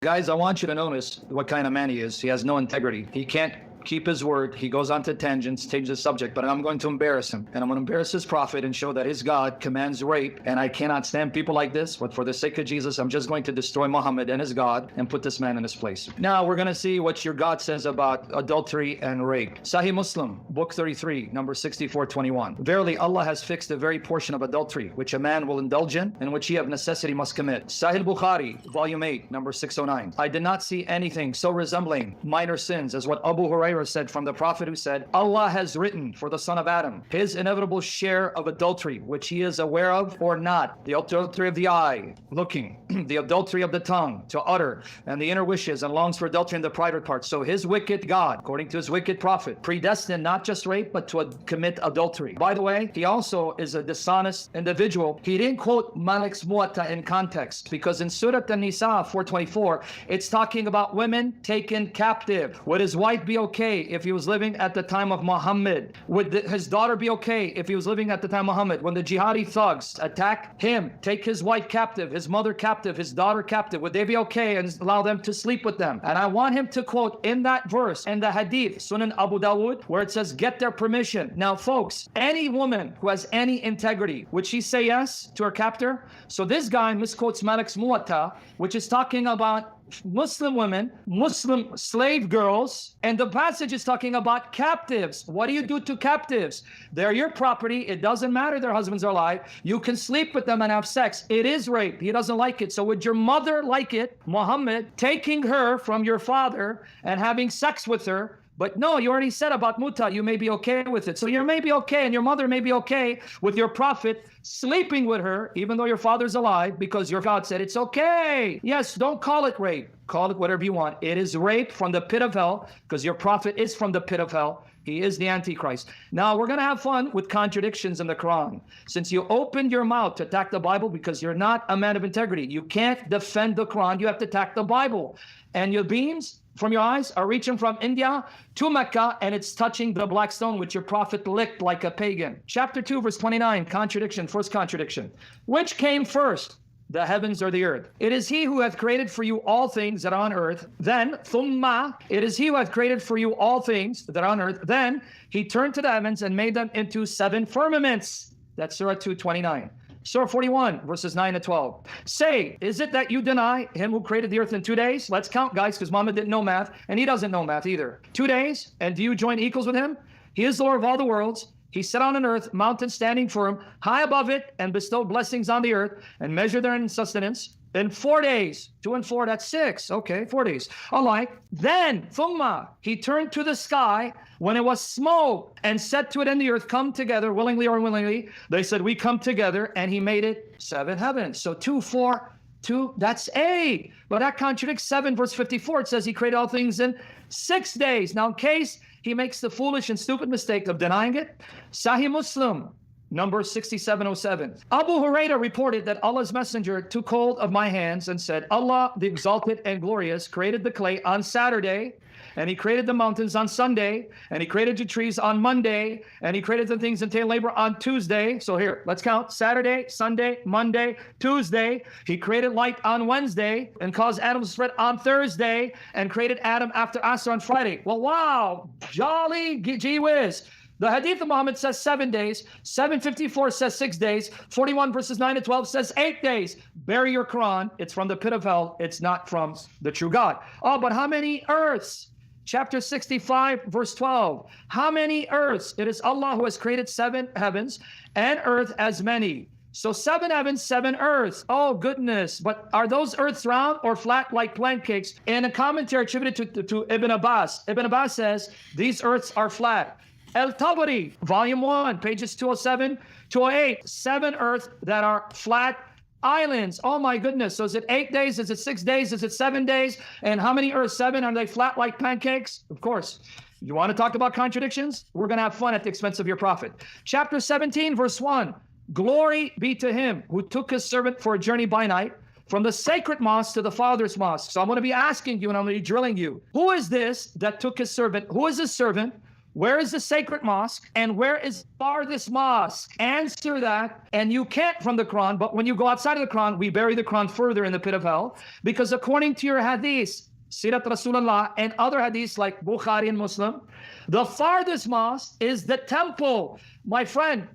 Guys, I want you to notice what kind of man he is. He has no integrity. He can't keep his word. He goes on to tangents, changes the subject, but I'm going to embarrass him. And I'm going to embarrass his prophet and show that his God commands rape. And I cannot stand people like this, but for the sake of Jesus, I'm just going to destroy Muhammad and his God and put this man in his place. Now we're going to see what your God says about adultery and rape. Sahih Muslim, book 33, number 6421. Verily, Allah has fixed the very portion of adultery, which a man will indulge in and which he of necessity must commit. Sahih Bukhari, volume 8, number 609. I did not see anything so resembling minor sins as what Abu Hurairah said from the Prophet, who said, Allah has written for the son of Adam his inevitable share of adultery, which he is aware of or not. The adultery of the eye, looking, the adultery of the tongue, to utter, and the inner wishes and longs for adultery in the private parts. So his wicked God, according to his wicked prophet, predestined not just rape, but to commit adultery. By the way, he also is a dishonest individual. He didn't quote Malik's Muwatta in context, because in Surah An-Nisa 424, it's talking about women taken captive. Would his wife be okay if he was living at the time of Muhammad? Would his daughter be okay if he was living at the time of Muhammad? When the jihadi thugs attack him, take his wife captive, his mother captive, his daughter captive, would they be okay and allow them to sleep with them? And I want him to quote in that verse, in the hadith, Sunan Abu Dawud, where it says, get their permission. Now, folks, any woman who has any integrity, would she say yes to her captor? So this guy misquotes Malik's Muwatta, which is talking about Muslim women, Muslim slave girls, and the passage is talking about captives. What do you do to captives? They're your property. It doesn't matter their husbands are alive. You can sleep with them and have sex. It is rape. He doesn't like it. So would your mother like it, Muhammad, taking her from your father and having sex with her? But no, you already said about muta, you may be okay with it. So you may be okay, and your mother may be okay with your prophet sleeping with her, even though your father's alive, because your God said it's okay. Yes, don't call it rape. Call it whatever you want. It is rape from the pit of hell, because your prophet is from the pit of hell. He is the Antichrist. Now, we're going to have fun with contradictions in the Quran. Since you opened your mouth to attack the Bible because you're not a man of integrity, you can't defend the Quran. You have to attack the Bible. And your beams from your eyes are reaching from India to Mecca, and it's touching the black stone which your prophet licked like a pagan. Chapter 2, verse 29, contradiction, first contradiction. Which came first, the heavens or the earth? It is he who hath created for you all things that are on earth. Then, thumma, it is he who hath created for you all things that are on earth. Then he turned to the heavens and made them into 7 firmaments. That's Surah 2:29. Surah 41, verses 9 to 12. Say, is it that you deny him who created the earth in 2 days? Let's count, guys, because Muhammad didn't know math, and he doesn't know math either. 2 days, and do you join equals with him? He is the Lord of all the worlds. He set on an earth, mountain standing firm, high above it, and bestowed blessings on the earth, and measured their sustenance. In 4 days, 2 and 4, that's 6. Okay, 4 days. All right. Then, thumma, he turned to the sky when it was smoke and said to it and the earth, come together, willingly or unwillingly. They said, we come together, and he made it 7 heavens. So 2, 4, 2, that's 8. But that contradicts 7, verse 54. It says he created all things in 6 days. Now, in case he makes the foolish and stupid mistake of denying it, Sahih Muslim, number 6707. Abu Hurairah reported that Allah's messenger took hold of my hands and said, Allah, the exalted and glorious, created the clay on Saturday, and he created the mountains on Sunday, and he created the trees on Monday, and he created the things entail labor on Tuesday. So here, let's count. Saturday, Sunday, Monday, Tuesday. He created light on Wednesday and caused Adam to spread on Thursday and created Adam after Asr on Friday. Well, wow, jolly gee whiz. The hadith of Muhammad says 7 days. 754 says 6 days. 41 verses 9 to 12 says 8 days. Bury your Quran. It's from the pit of hell. It's not from the true God. Oh, but how many earths? Chapter 65, verse 12. How many earths? It is Allah who has created 7 heavens and earth as many. So 7 heavens, 7 earths. Oh, goodness. But are those earths round or flat like pancakes? In a commentary attributed to Ibn Abbas, Ibn Abbas says these earths are flat. Al-Tabari, volume 1, pages 207, 208, 7 earths that are flat islands. Oh my goodness. So is it 8 days? Is it 6 days? Is it 7 days? And how many earths? 7? Are they flat like pancakes? Of course. You want to talk about contradictions? We're going to have fun at the expense of your prophet. Chapter 17, verse 1. Glory be to him who took his servant for a journey by night from the sacred mosque to the father's mosque. So I'm going to be asking you and I'm going to be drilling you. Who is this that took his servant? Who is his servant? Where is the sacred mosque and where is farthest mosque? Answer that. And you can't from the Quran, but when you go outside of the Quran, we bury the Quran further in the pit of hell, because according to your hadith, Sirat Rasulullah, and other hadiths like Bukhari and Muslim, the farthest mosque is the temple. My friend,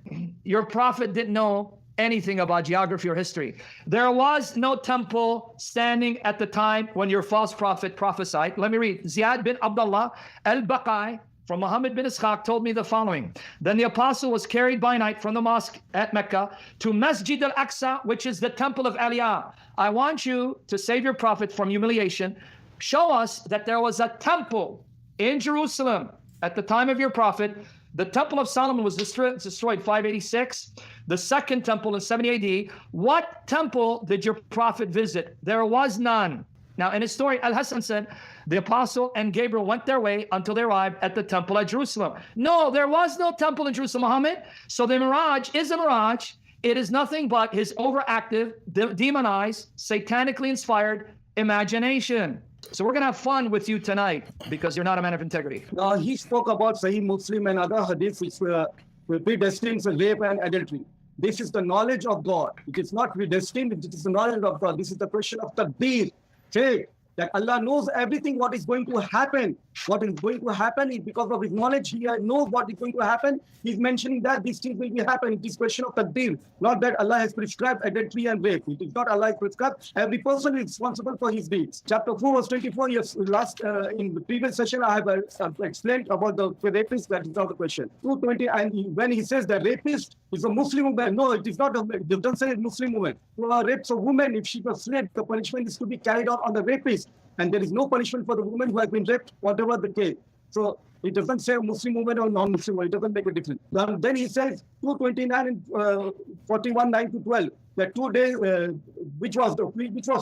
your prophet didn't know anything about geography or history. There was no temple standing at the time when your false prophet prophesied. Let me read. Ziyad bin Abdullah al-Baqai from Muhammad bin Ishaq told me the following. Then the apostle was carried by night from the mosque at Mecca to Masjid al-Aqsa, which is the temple of Aliyah. I want you to save your prophet from humiliation. Show us that there was a temple in Jerusalem at the time of your prophet. The temple of Solomon was destroyed 586. The second temple in 70 AD. What temple did your prophet visit? There was none. Now in his story, Al-Hasan said, the apostle and Gabriel went their way until they arrived at the temple at Jerusalem. No, there was no temple in Jerusalem, Muhammad. So the mirage is a mirage. It is nothing but his overactive, demonized, satanically inspired imagination. So we're going to have fun with you tonight because you're not a man of integrity. He spoke about Sahih Muslim and other hadiths which were predestined for rape and adultery. This is the knowledge of God. It is not predestined, it is the knowledge of God. This is the question of taqdeer. Say that Allah knows everything what is going to happen. What is going to happen is because of his knowledge. He knows what is going to happen. He's mentioning that these things will be happening. It is question of taqdeer, not that Allah has prescribed adultery and rape. It is not Allah has prescribed. Every person is responsible for his deeds. Chapter 4 verse 24, yes, in the previous session I have explained about the rapist. That is not the question. 220, and when he says that rapist is a Muslim woman, no, it is not. It doesn't say Muslim woman. Who rapes a woman, if she was raped, the punishment is to be carried out on the rapist. And there is no punishment for the woman who has been raped, whatever the case. So it doesn't say Muslim woman or non-Muslim woman. It doesn't make a difference. Then he says 229 and 41, 9 to 12, that 2 days, which was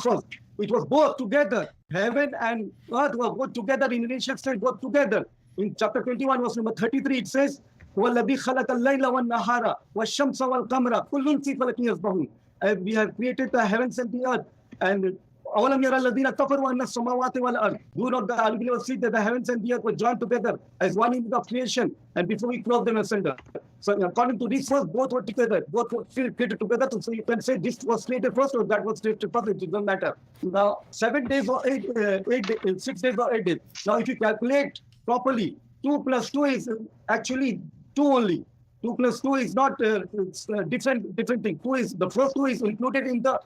first? It was both together. Heaven and earth were both together in initial state, both together. In chapter 21, verse number 33, it says, وَالَّذِي خَلَقَ اللَّيْلَ وَالنَّهَارَ وَالشَّمْسَ وَالْقَمَرَ كُلٌّ فِي فَلَكٍ يَسْبَحُونَ. We have created the heavens and the earth. And أَوَلَمْ يَرَ الَّذِينَ كَفَرُوا أَنَّ السَّمَاوَاتِ وَالْأَرْضِ. Do not the unbelievers see that the heavens and the earth were joined together as one in the creation, and before we close them asunder. So according to this first, both were together, both were created together. So you can say this was created first or that was created first. It doesn't matter. Now 7 days or 6 days or 8 days. Now if you calculate properly, 2 plus 2 is actually 2 only. 2 plus 2 is not different thing. 2 is the first 2 is included in the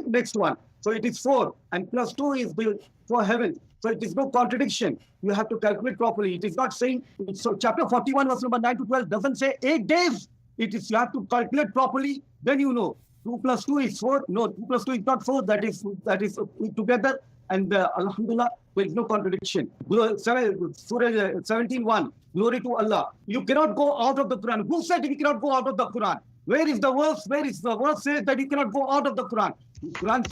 next one. So it is 4, and plus 2 is for heaven. So it is no contradiction. You have to calculate properly. It is not saying, so chapter 41 verse number 9 to 12 doesn't say 8 days. It is, you have to calculate properly, then you know. 2 plus 2 is 4. No, 2 plus 2 is not 4. That is together. And Alhamdulillah, there is no contradiction. Surah 17:1, glory to Allah. You cannot go out of the Quran. Who said you cannot go out of the Quran? Where is the verse? Where is the verse says that you cannot go out of the Quran? Quran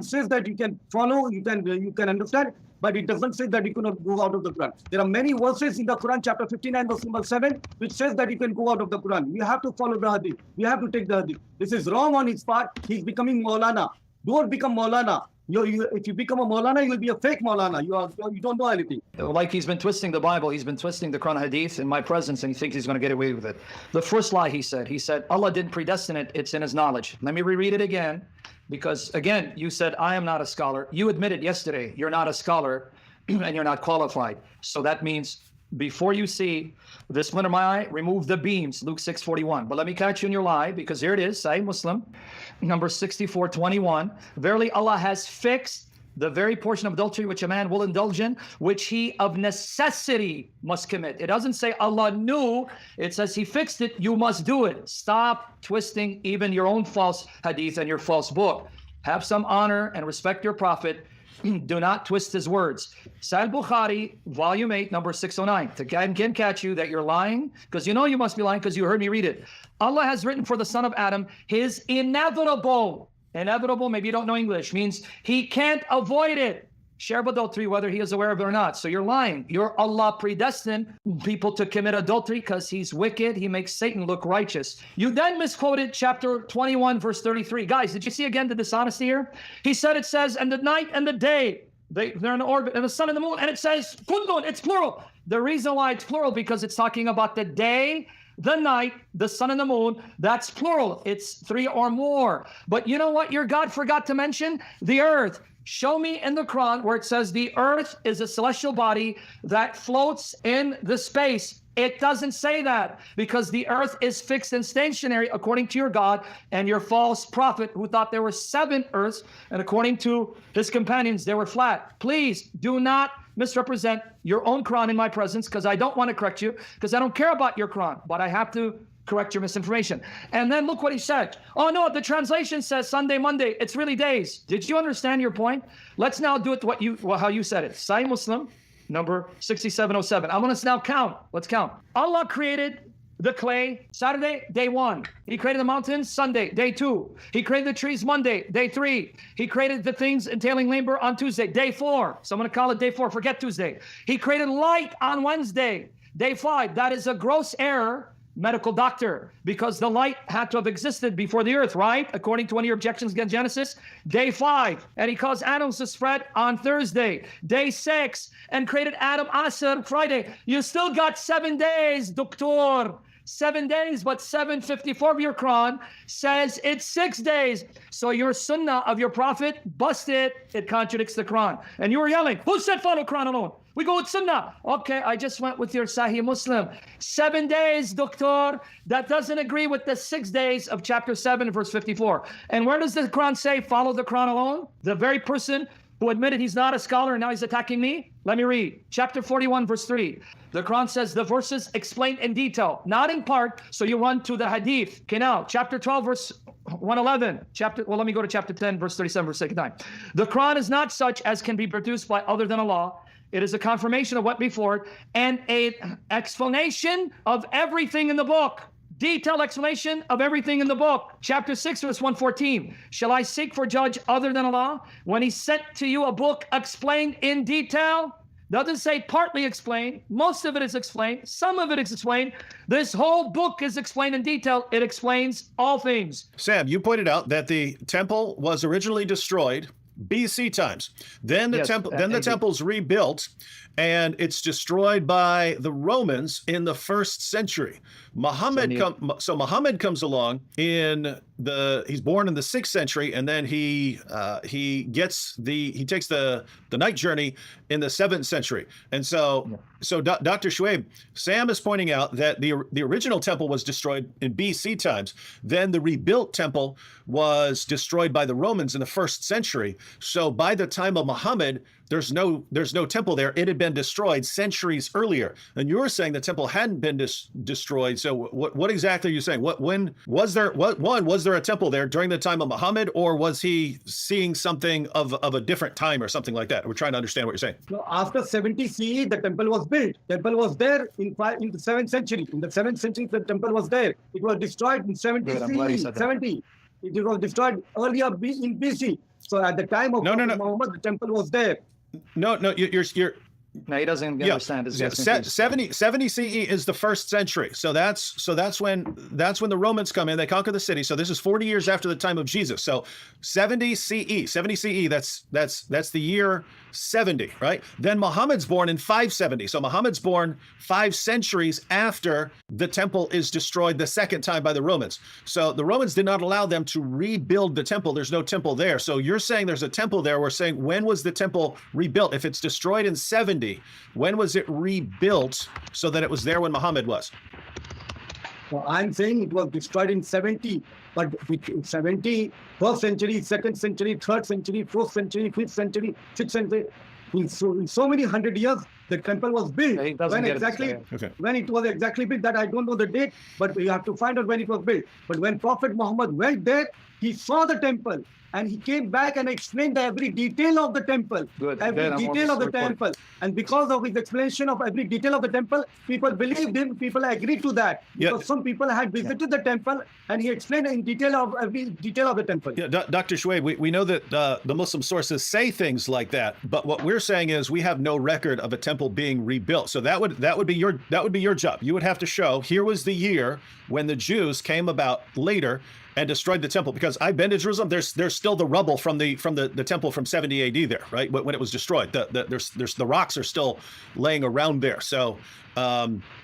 says that you can follow, you can understand, but it doesn't say that you cannot go out of the Quran. There are many verses in the Quran, chapter 59, verse number 7, which says that you can go out of the Quran. You have to follow the hadith. You have to take the hadith. This is wrong on his part. He's becoming Maulana. Don't become Maulana. If you become a Maulana, you will be a fake Maulana. You don't know anything. Like he's been twisting the Bible, he's been twisting the Quran Hadith in my presence, and he thinks he's going to get away with it. The first lie he said, Allah didn't predestine it, it's in his knowledge. Let me reread it again, because again, you said, I am not a scholar. You admitted yesterday, you're not a scholar, and you're not qualified. So that means, before you see the splinter of my eye, remove the beams, Luke 6:41. But let me catch you in your lie, because here it is, Sahih Muslim, number 64:21. Verily Allah has fixed the very portion of adultery which a man will indulge in, which he of necessity must commit. It doesn't say Allah knew, it says he fixed it, you must do it. Stop twisting even your own false hadith and your false book. Have some honor and respect your prophet. Do not twist his words. Sahih Bukhari, volume 8, number 609. To can catch you that you're lying, because you know you must be lying because you heard me read it. Allah has written for the son of Adam his inevitable, maybe you don't know English, means he can't avoid it. Share adultery, whether he is aware of it or not. So you're lying. Allah predestined people to commit adultery because he's wicked. He makes Satan look righteous. You then misquoted chapter 21, verse 33. Guys, did you see again the dishonesty here? He said, it says, and the night and the day They're in orbit, and the sun and the moon, and it says kullun, it's plural. The reason why it's plural, because it's talking about the day, the night, the sun and the moon. That's plural. It's 3 or more. But you know what your God forgot to mention? The earth. Show me in the Quran where it says the earth is a celestial body that floats in the space. It doesn't say that, because the earth is fixed and stationary according to your God and your false prophet who thought there were 7 earths, and according to his companions, they were flat. Please do not misrepresent your own Quran in my presence, because I don't want to correct you, because I don't care about your Quran, but I have to correct your misinformation. And then look what he said. Oh no, the translation says Sunday, Monday. It's really days. Did you understand your point? Let's now do it how you said it. Sahih Muslim, number 6707. I'm going to now count. Let's count. Allah created the clay Saturday, day 1. He created the mountains Sunday, day 2. He created the trees Monday, day 3. He created the things entailing labor on Tuesday, day 4. So I'm going to call it day 4. Forget Tuesday. He created light on Wednesday, day 5. That is a gross error, medical doctor, because the light had to have existed before the earth, right? According to one of your objections against Genesis, day 5. And he caused atoms to spread on Thursday, day 6, and created Adam Asr Friday. You still got 7 days, doctor. 7 days, but 754 of your Quran says it's 6 days. So your sunnah of your prophet, busted. It contradicts the Quran. And you were yelling, who said follow Quran alone? We go with sunnah. Okay, I just went with your Sahih Muslim. 7 days, doctor. That doesn't agree with the 6 days of chapter 7, verse 54. And where does the Quran say follow the Quran alone? The very person who admitted he's not a scholar and now he's attacking me? Let me read. Chapter 41, verse 3. The Quran says the verses explain in detail, not in part, so you run to the hadith. Okay, now, chapter 12, verse 111. Let me go to chapter 10, verse 37, for the sake of time. The Quran is not such as can be produced by other than Allah. It is a confirmation of what before it and an explanation of everything in the book. Detailed explanation of everything in the book. Chapter 6, verse 114. Shall I seek for judge other than Allah? When he sent to you a book explained in detail? Doesn't say partly explained. Most of it is explained. Some of it is explained. This whole book is explained in detail. It explains all things. Sam, you pointed out that the temple was originally destroyed BC times. Then the temple's rebuilt, and it's destroyed by the Romans in the 1st century. Muhammad comes along he's born in the 6th century, and then he takes the night journey in the 7th century. And so Dr. Shuaib, Sam is pointing out that the original temple was destroyed in BC times. Then the rebuilt temple was destroyed by the Romans in the 1st century. So by the time of Muhammad, there's no temple there. It had been destroyed centuries earlier. And you're saying the temple hadn't been destroyed. So what exactly are you saying? When was there a temple there during the time of Muhammad, or was he seeing something of a different time or something like that? We're trying to understand what you're saying. No, after 70 CE, the temple was built. Temple was there in the 7th century. In the 7th century, the temple was there. It was destroyed in 70 CE. 70. It was destroyed earlier in BC. So at the time of Muhammad, the temple was there. No, you're No, he doesn't understand. 70 CE is the 1st century. So that's when the Romans come in. They conquer the city. So this is 40 years after the time of Jesus. So 70 CE, that's the year 70, right? Then Muhammad's born in 570. So Muhammad's born 5 centuries after the temple is destroyed the 2nd time by the Romans. So the Romans did not allow them to rebuild the temple. There's no temple there. So you're saying there's a temple there. We're saying, when was the temple rebuilt? If it's destroyed in 70, when was it rebuilt so that it was there when Muhammad was? Well, I'm saying it was destroyed in 70, but 70, 1st century, 2nd century, 3rd century, 4th century, 5th century, 6th century. In so many 100 years, the temple was built. When it was exactly built, that I don't know the date, but we have to find out when it was built. But when Prophet Muhammad went there, he saw the temple. And he came back and explained every detail of the temple. And because of his explanation of every detail of the temple, people believed him, people agreed to that. Because some people had visited the temple and he explained in detail of every detail of the temple. Yeah, Dr. Shuaib, we know that the Muslim sources say things like that, but what we're saying is we have no record of a temple being rebuilt. So that would be your job. You would have to show, here was the year when the Jews came about later and destroyed the temple, because I've been to Jerusalem. There's still the rubble from the temple from 70 AD there, right? When it was destroyed, there's the rocks are still laying around there. So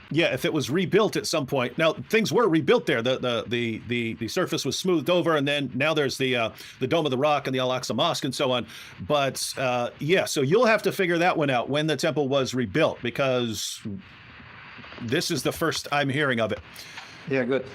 yeah, if it was rebuilt at some point, now things were rebuilt there. The surface was smoothed over, and then now there's the Dome of the Rock and the Al-Aqsa Mosque and so on. But yeah, so you'll have to figure that one out, when the temple was rebuilt, because this is the first I'm hearing of it. Yeah, good.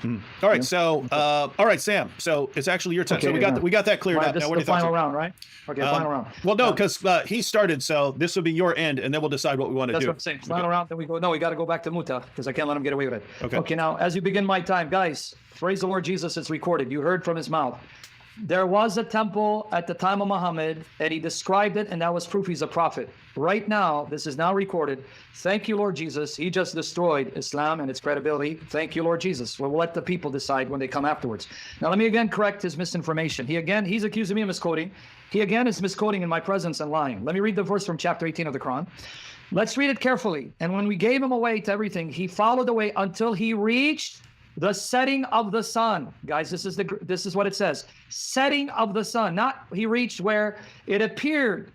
All right, so all right, Sam. So it's actually your turn. Okay, so we got that cleared right, up. this Now, is what do the you think? final round, right? Okay, final round. Well, no, because he started, so this will be your end, and then we'll decide what we want to That's do. what I'm saying. Final round, then we go. No, we got to go back to Muta, because I can't let him get away with it. Okay. Okay, now, as you begin my time, guys, praise the Lord Jesus. It's recorded. You heard from his mouth. There was a temple at the time of Muhammad, and he described it, and that was proof he's a prophet. Right now, this is now recorded. Thank you, Lord Jesus. He just destroyed Islam and its credibility. Thank you, Lord Jesus. We'll let the people decide when they come afterwards. Now, let me again correct his misinformation. He's accusing me of misquoting. He again is misquoting in my presence and lying. Let me read the verse from chapter 18 of the Quran. Let's read it carefully. And when we gave him away to everything, he followed the way until he reached the setting of the sun. Guys, this is what it says. Setting of the sun. Not he reached where it appeared,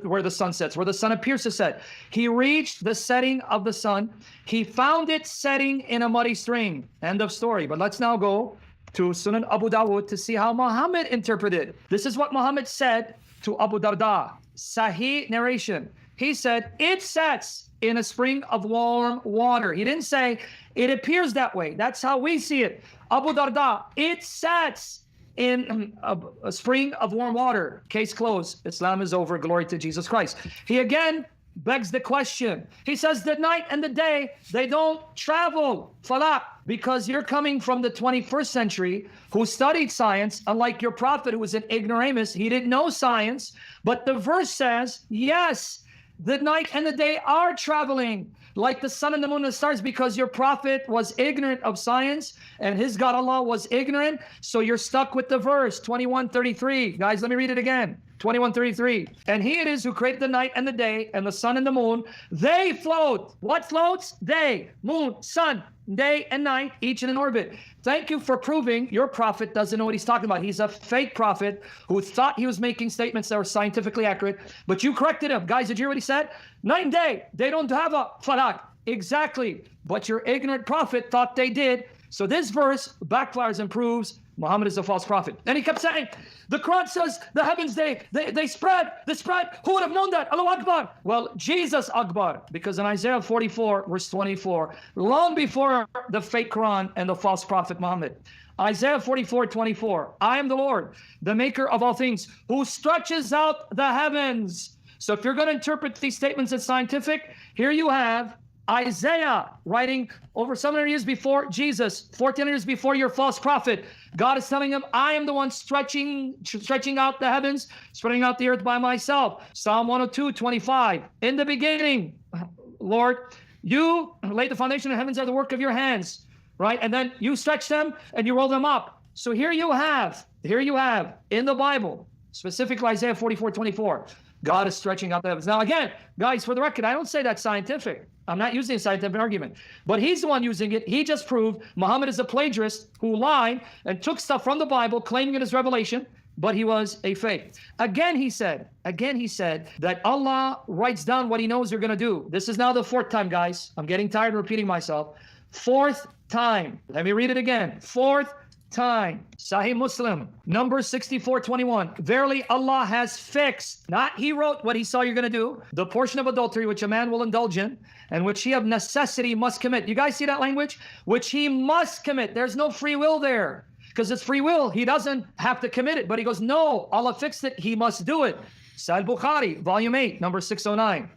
where the sun sets, where the sun appears to set. He reached the setting of the sun. He found it setting in a muddy stream. End of story. But let's now go to Sunan Abu Dawud to see how Muhammad interpreted. This is what Muhammad said to Abu Darda. Sahih narration. He said, it sets in a spring of warm water. He didn't say it appears that way. That's how we see it. Abu Darda, it sets in a spring of warm water. Case closed. Islam is over. Glory to Jesus Christ. He again begs the question. He says the night and the day, they don't travel. Falak. Because you're coming from the 21st century who studied science, unlike your prophet who was an ignoramus. He didn't know science. But the verse says, yes, the night and the day are traveling like the sun and the moon and the stars, because your prophet was ignorant of science and his God Allah was ignorant. So you're stuck with the verse 21:33. Guys, let me read it again. 21:33. And he it is who created the night and the day and the sun and the moon. They float. What floats? They, moon, sun, day and night, each in an orbit. Thank you for proving your prophet doesn't know what he's talking about. He's a fake prophet who thought he was making statements that were scientifically accurate, but you corrected him. Guys, did you hear what he said? Night and day, they don't have a falak. Exactly. But your ignorant prophet thought they did. So this verse backfires and proves Muhammad is a false prophet. And he kept saying, the Quran says the heavens, they spread. Who would have known that? Allahu Akbar. Well, Jesus Akbar, because in Isaiah 44, verse 24, long before the fake Quran and the false prophet Muhammad, Isaiah 44:24, I am the Lord, the maker of all things, who stretches out the heavens. So if you're going to interpret these statements as scientific, here you have Isaiah writing over 700 years before Jesus, 1400 years before your false prophet. God is telling him, I am the one stretching out the heavens, spreading out the earth by myself. Psalm 102:25. In the beginning, Lord, you laid the foundation of the heavens are the work of your hands, right? And then you stretch them and you roll them up. So here you have in the Bible, specifically Isaiah 44:24, God is stretching out the heavens. Now again, guys, for the record, I don't say that's scientific. I'm not using a scientific argument, but he's the one using it. He just proved Muhammad is a plagiarist who lied and took stuff from the Bible, claiming it as revelation, but he was a fake. Again, he said that Allah writes down what he knows you're going to do. This is now the fourth time, guys. I'm getting tired of repeating myself. Fourth time. Let me read it again. Fourth time. Sahih Muslim, Numbers 64:21. Verily Allah has fixed, not he wrote what he saw you're going to do, the portion of adultery which a man will indulge in and which he of necessity must commit. You guys see that language? Which he must commit. There's no free will there, because it's free will. He doesn't have to commit it, but he goes, no, Allah fixed it. He must do it. Sahih Bukhari, volume 8, number 609.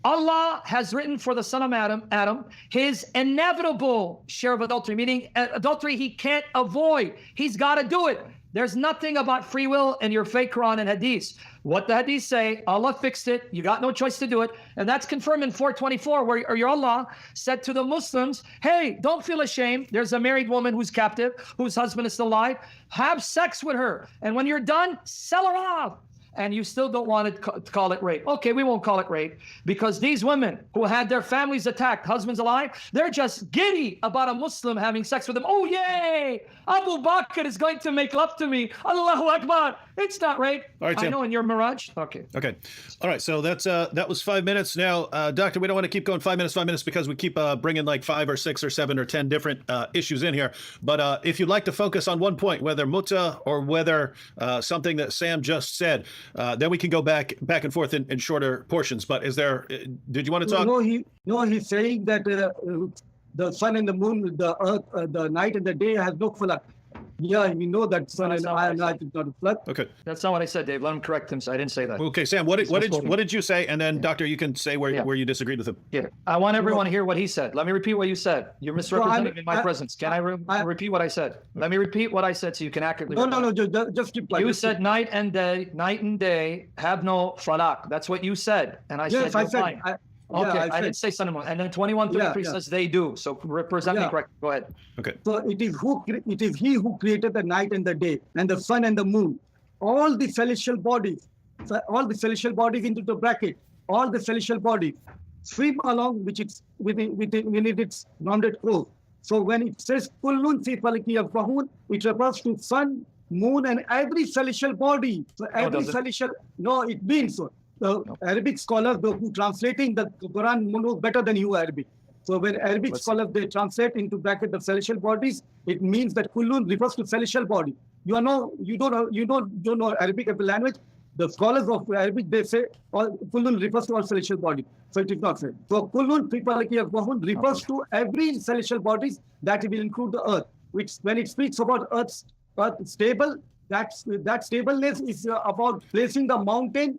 Allah has written for the son of Adam, his inevitable share of adultery, meaning adultery he can't avoid. He's got to do it. There's nothing about free will in your fake Quran and Hadith. What the Hadith say, Allah fixed it. You got no choice to do it. And that's confirmed in 424, where your Allah said to the Muslims, hey, don't feel ashamed. There's a married woman who's captive, whose husband is still alive. Have sex with her. And when you're done, sell her off. and you still don't want to call it rape. Okay, we won't call it rape because these women who had their families attacked, husbands alive, they're just giddy about a Muslim having sex with them. Oh, yay! Abu Bakr is going to make love to me. Allahu Akbar. It's not rape. All right, Sam. I know in your mirage. Okay. Okay. All right. So that was 5 minutes. Now, Doctor, we don't want to keep going 5 minutes because we keep bringing like 5 or 6 or 7 or 10 different issues in here. But if you'd like to focus on one point, whether mutta or whether something that Sam just said, then we can go back and forth in shorter portions. But did you want to talk? No, he's saying that the sun and the moon, the earth, the night and the day has no falak. Yeah, we know that sun and night is not a falak. Okay. That's not what I said, Dave. Let him correct him. I didn't say that. Okay, Sam, what did you say? And then, Doctor, you can say where you disagreed with him. Yeah, I want everyone to hear what he said. Let me repeat what you said. You're misrepresenting in my presence. Can I repeat what I said? Let me repeat what I said so you can accurately. No, just keep quiet. You said night and day have no falak. That's what you said, and I said fine. Okay, I didn't say sun and moon. And then 21:33 says they do. So represent me correctly. Go ahead. Okay. So it is he who created the night and the day and the sun and the moon. All the celestial bodies into the bracket, all the celestial bodies swim along within its rounded course. So when it says kullun fi falaki yasbahun, it refers to sun, moon, and every celestial body. So it means so. The Arabic scholars, who translating the Quran know better than you Arabic. So when Arabic scholars, they translate into bracket the celestial bodies, it means that kullun refers to celestial body. You don't know Arabic as a language. The scholars of Arabic, they say kullun refers to all celestial body. So it is not said. So kullun fi falaki yasbahun refers to every celestial bodies that will include the earth. Which when it speaks about earth stable, that stableness is about placing the mountain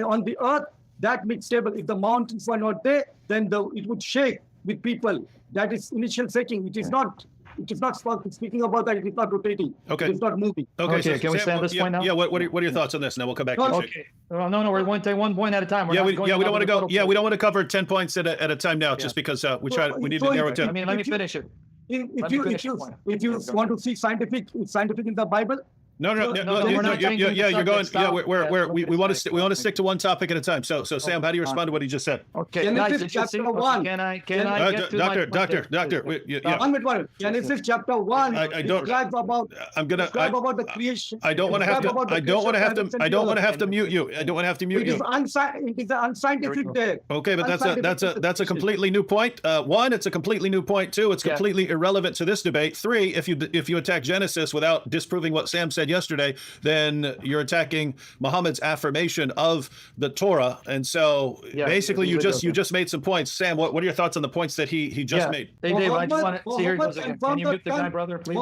on the earth. That makes stable. If the mountains were not there, then it would shake with people. That is initial shaking. It is not speaking about that. It is not rotating. Okay. It's not moving. Okay. So can we stay on this point now? Yeah. What are your thoughts on this? Now we'll come back. Okay. Well, no. We're going to take one point at a time. We don't want to go. Yeah, we don't want to cover 10 points at a time now, just because we need to narrow it down. Let me finish it. If you want to see scientific in the Bible. No, you're going. Yeah, we want to stick to one topic at a time. So Sam, how do you respond to what he just said? Okay, Genesis chapter 1. Can I get to Doctor. Genesis chapter 1. I don't. Describe about the creation. I don't want to have to mute you. I don't want to have to mute you. It is unscientific there. Okay, but that's a completely new point. One, it's a completely new point. Two, it's completely irrelevant to this debate. Three, if you attack Genesis without disproving what Sam said yesterday, then you're attacking Muhammad's affirmation of the Torah. And so basically you just made some points. Sam, what are your thoughts on the points that he just made? Hey Dave, I just want to see here. Can you mute the guy, brother, please?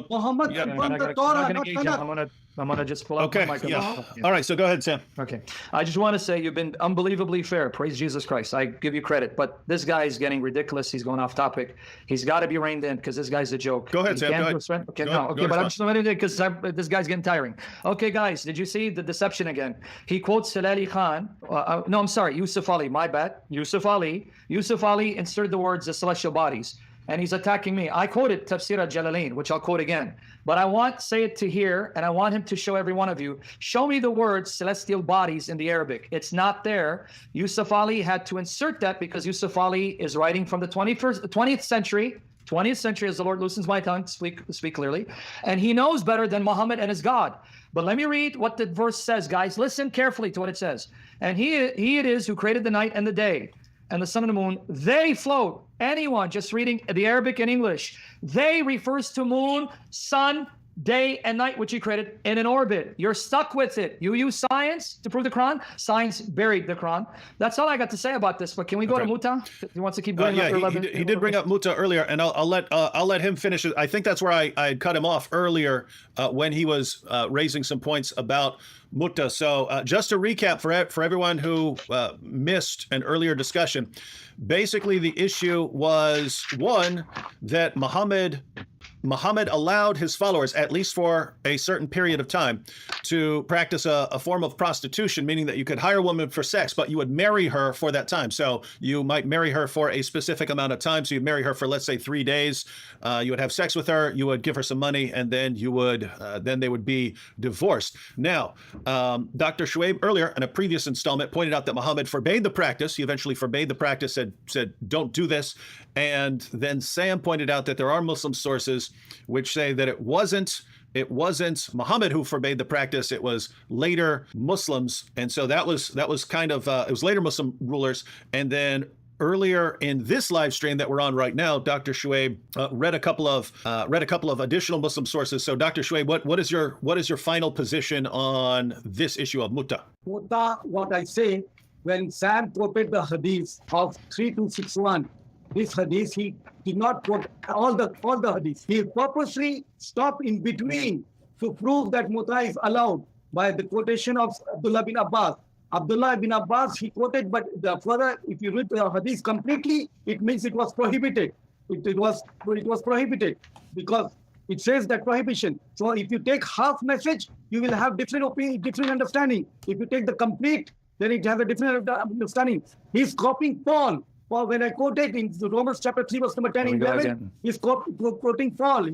Muhammad confirmed the Torah. I'm going to just pull up my microphone. All right, so go ahead, Sam. Okay. I just want to say you've been unbelievably fair. Praise Jesus Christ. I give you credit. But this guy is getting ridiculous. He's going off topic. He's got to be reined in because this guy's a joke. Go ahead, Sam. Go ahead. Okay, but I'm just going to do it because this guy's getting tiring. Okay, guys, did you see the deception again? He quotes Salali Khan. No, I'm sorry, Yusuf Ali. My bad. Yusuf Ali inserted the words the celestial bodies. And he's attacking me. I quoted Tafsir al-Jalalain, which I'll quote again. But I want say it to here, and I want him to show every one of you. Show me the words celestial bodies in the Arabic. It's not there. Yusuf Ali had to insert that because Yusuf Ali is writing from the 20th century. 20th century, as the Lord loosens my tongue to speak clearly. And he knows better than Muhammad and his God. But let me read what the verse says, guys. Listen carefully to what it says. And he it is who created the night and the day, and the sun and the moon. They float. Anyone just reading the Arabic and English, they refers to moon, sun, day, and night, which he created in an orbit. You're stuck with it. You use science to prove the Quran. Science buried the Quran. That's all I got to say about this. But can we go to Muta? He wants to keep going. He did bring up Muta earlier, and I'll let him finish it. I think that's where I cut him off earlier when he was raising some points about Mutta. So just to recap for everyone who missed an earlier discussion, basically the issue was one, that Muhammad Muhammad allowed his followers, at least for a certain period of time, to practice a form of prostitution, meaning that you could hire a woman for sex, but you would marry her for that time. So you might marry her for a specific amount of time. So you'd marry her for, let's say, 3 days. You would have sex with her, you would give her some money, and then you would, then they would be divorced. Now, Dr. Shuaib earlier in a previous installment pointed out that Muhammad forbade the practice. He eventually forbade the practice, said, don't do this. And then Sam pointed out that there are Muslim sources which say that it wasn't Muhammad who forbade the practice. It was later Muslims. And so that was kind of, it was later Muslim rulers. And then earlier in this live stream that we're on right now, Dr. Shuaib read a couple of additional Muslim sources. So Dr. Shuaib, what is your final position on this issue of mutta? Mutta, what I say, when Sam quoted the hadith of 3261, this hadith, he did not quote all the hadith. He purposely stopped in between to prove that mutta is allowed by the quotation of Abdullah bin Abbas. Abdullah bin Abbas, he quoted, but the further, if you read the hadith completely, it means it was prohibited. It was prohibited because it says that prohibition. So if you take half message, you will have different opinion, different understanding. If you take the complete, then it has a different understanding. He's copying Paul. Well, when I quoted in Romans chapter 3, verse number 10 and 11, he's quoting Paul.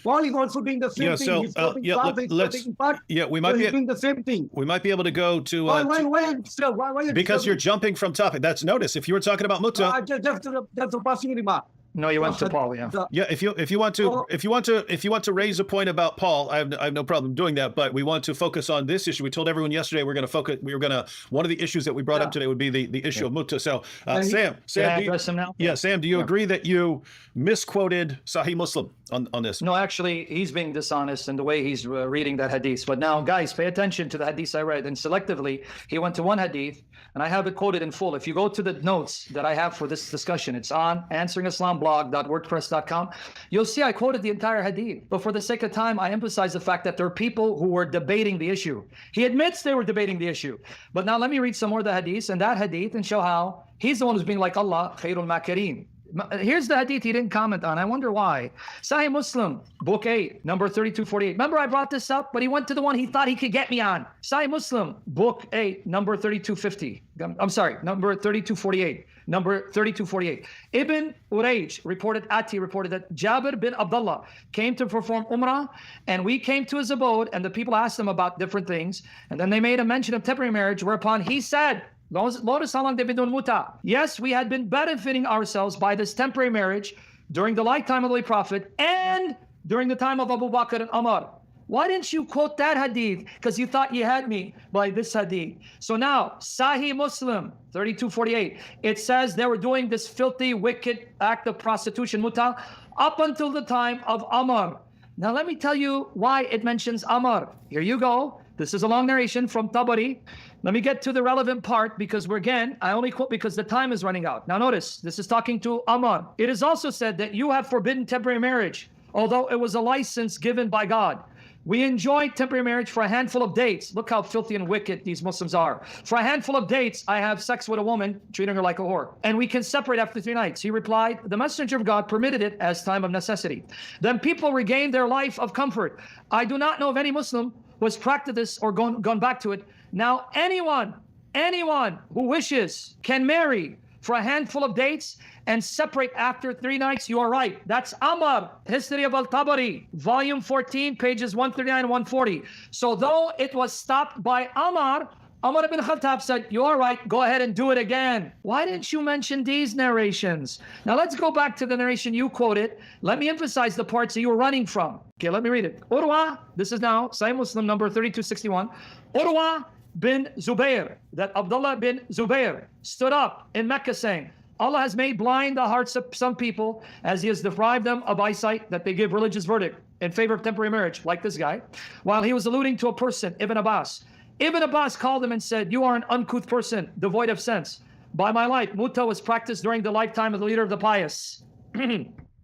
Paul is also doing the same thing. He's quoting Paul, we might be doing the same thing. We might be able to go to why because you're jumping from topic. That's notice. If you were talking about mutta, that's a passing remark. No, you went to Paul, yeah. Yeah, if you want to raise a point about Paul, I have no problem doing that. But we want to focus on this issue. We told everyone yesterday one of the issues that we brought up today would be the issue of mutta. So Sam, can I address him now? Yeah, Sam, do you agree that you misquoted Sahih Muslim on this? No, actually, he's being dishonest in the way he's reading that hadith. But now, guys, pay attention to the hadith I read. And selectively, he went to one hadith, and I have it quoted in full. If you go to the notes that I have for this discussion, it's on answeringislamblog.wordpress.com. You'll see I quoted the entire hadith. But for the sake of time, I emphasize the fact that there are people who were debating the issue. He admits they were debating the issue. But now let me read some more of the hadith and show how he's the one who's being like Allah, khairul makirin. Here's the hadith he didn't comment on. I wonder why. Sahih Muslim, book 8, number 3248. Remember I brought this up, but he went to the one he thought he could get me on. Sahih Muslim, book 8, number 3250. I'm sorry, number 3248. Number 3248. Ibn Urayj reported that Jabir bin Abdullah came to perform Umrah, and we came to his abode, and the people asked him about different things, and then they made a mention of temporary marriage, whereupon he said, notice how long they've been doing muta. Yes, we had been benefiting ourselves by this temporary marriage during the lifetime of the Holy Prophet and during the time of Abu Bakr and Umar. Why didn't you quote that hadith? Because you thought you had me by this hadith. So now, Sahih Muslim, 3248, it says they were doing this filthy, wicked act of prostitution, muta, up until the time of Umar. Now let me tell you why it mentions Umar. Here you go. This is a long narration from Tabari. Let me get to the relevant part because I only quote because the time is running out. Now notice, this is talking to Umar. It is also said that you have forbidden temporary marriage, although it was a license given by God. We enjoy temporary marriage for a handful of dates. Look how filthy and wicked these Muslims are. For a handful of dates, I have sex with a woman, treating her like a whore. And we can separate after 3 nights. He replied, the messenger of God permitted it as time of necessity. Then people regained their life of comfort. I do not know of any Muslim who has practiced this or gone back to it. Now, anyone who wishes can marry for a handful of dates and separate after 3 nights. You are right. That's Amr, History of Al-Tabari, volume 14, pages 139 and 140. So though it was stopped by Umar ibn Khattab said, you are right, go ahead and do it again. Why didn't you mention these narrations? Now let's go back to the narration you quoted. Let me emphasize the parts that you were running from. Okay, let me read it. Urwa, this is now Sahih Muslim number 3261. Urwa bin Zubair, that Abdullah bin Zubair stood up in Mecca saying, Allah has made blind the hearts of some people as he has deprived them of eyesight that they give religious verdict in favor of temporary marriage, like this guy, while he was alluding to a person, Ibn Abbas. Ibn Abbas called him and said, you are an uncouth person, devoid of sense. By my life, mutta was practiced during the lifetime of the leader of the pious.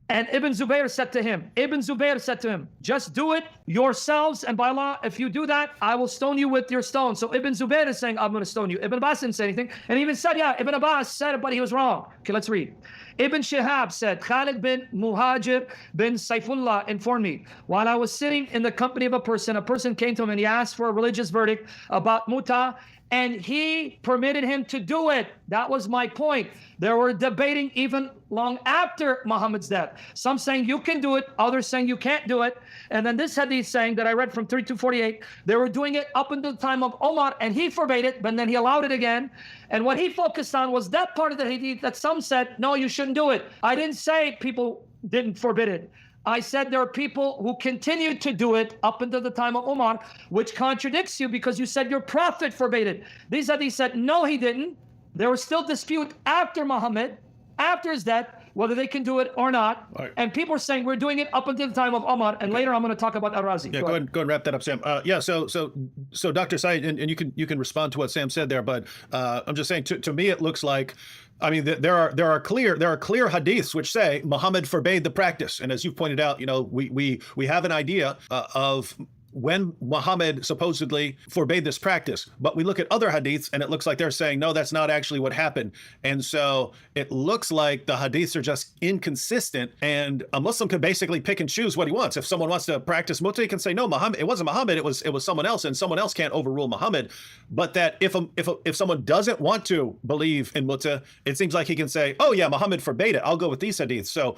And Ibn Zubayr said to him, just do it yourselves, and by Allah, if you do that, I will stone you with your stone. So Ibn Zubayr is saying, I'm going to stone you. Ibn Abbas didn't say anything. And he even said, yeah, Ibn Abbas said it, but he was wrong. Okay, let's read. Ibn Shihab said, Khalid bin Muhajir bin Saifullah informed me, while I was sitting in the company of a person came to him and he asked for a religious verdict about muta, and he permitted him to do it. That was my point. They were debating even long after Muhammad's death. Some saying you can do it, others saying you can't do it. And then this hadith saying that I read from 3248, they were doing it up until the time of Omar, and he forbade it, but then he allowed it again. And what he focused on was that part of the hadith that some said, no, you shouldn't do it. I didn't say people didn't forbid it. I said there are people who continued to do it up until the time of Umar, which contradicts you because you said your prophet forbade it. These hadiths said, no, he didn't. There was still dispute after Muhammad, after his death, whether they can do it or not. Right. And people are saying we're doing it up until the time of Umar. And later I'm going to talk about Al-Razi. Yeah, go ahead and wrap that up, Sam. So Dr. Said, and you can respond to what Sam said there, but I'm just saying to me it looks like, I mean, there are clear hadiths which say Muhammad forbade the practice, and as you've pointed out, you know, we have an idea of when Muhammad supposedly forbade this practice, but we look at other hadiths and it looks like they're saying, no, that's not actually what happened. And so it looks like the hadiths are just inconsistent, and a Muslim can basically pick and choose what he wants. If someone wants to practice muta, he can say, no, Muhammad, it wasn't Muhammad, it was someone else, and someone else can't overrule Muhammad. But that if someone doesn't want to believe in muta, it seems like he can say, oh yeah, Muhammad forbade it, I'll go with these hadiths. So